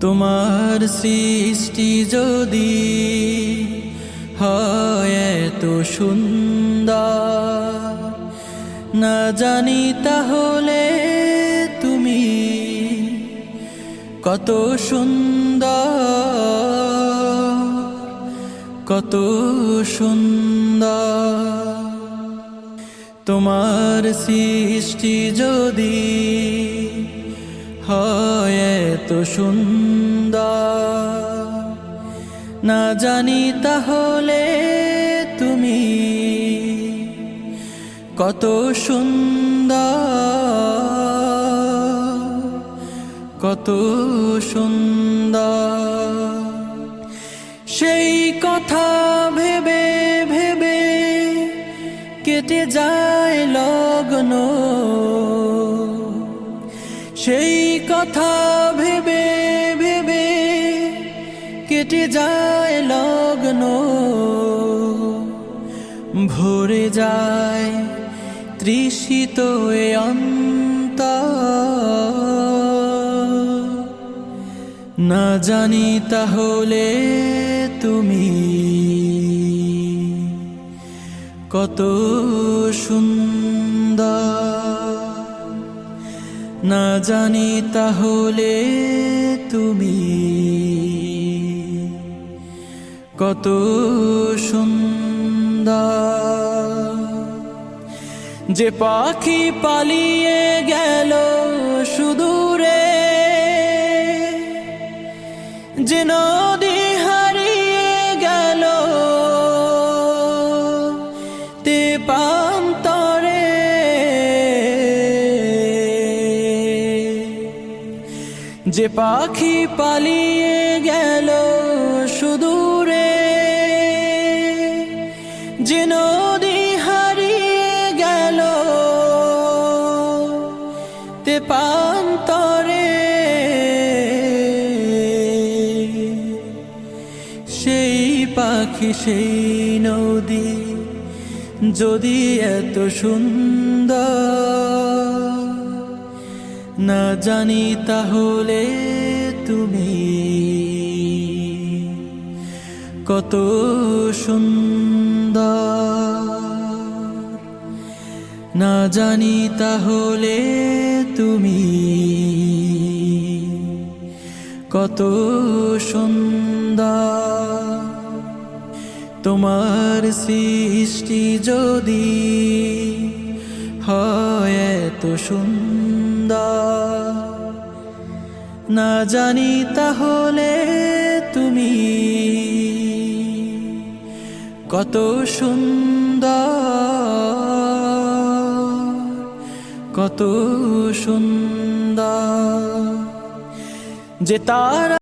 তোমার সৃষ্টি যদি হয় এত সুন্দর, না জানি তাহলে তুমি কত সুন্দর, কত সুন্দর। তোমার সৃষ্টি যদি হয় এত সুন্দর, না জানি তাহলে তুমি কত সুন্দর, কত সুন্দর। সেই কথা ভেবে ভেবে কেটে যায় লগ্ন, সেই কথা ভেবে ভেবে কেটে যায় লগ্ন। ভরে যায় তৃষিত এ অন্তর, না জানি তাহলে তুমি কত সুন্দর, না জানি তাহলে তুমি কত সুন্দর। যে পাখি পালিয়ে গেল সুদূরে, যে নদী হারিয়ে গেল তেপান্তরে, যে পাখি পালিয়ে গেল সুদূরে, যে নদী হারিয়ে গেল তেপান্তরে, সেই পাখি সেই নদী যদি এত সুন্দর, না জানি তাহলে তুমি কত সুন্দর, না জানি তাহলে তুমি কত সুন্দর। তোমার সৃষ্টি যদি হয় এত সুন্দর, না জানি তাহলে তুমি কত সুন্দর, কত সুন্দর। যে তারা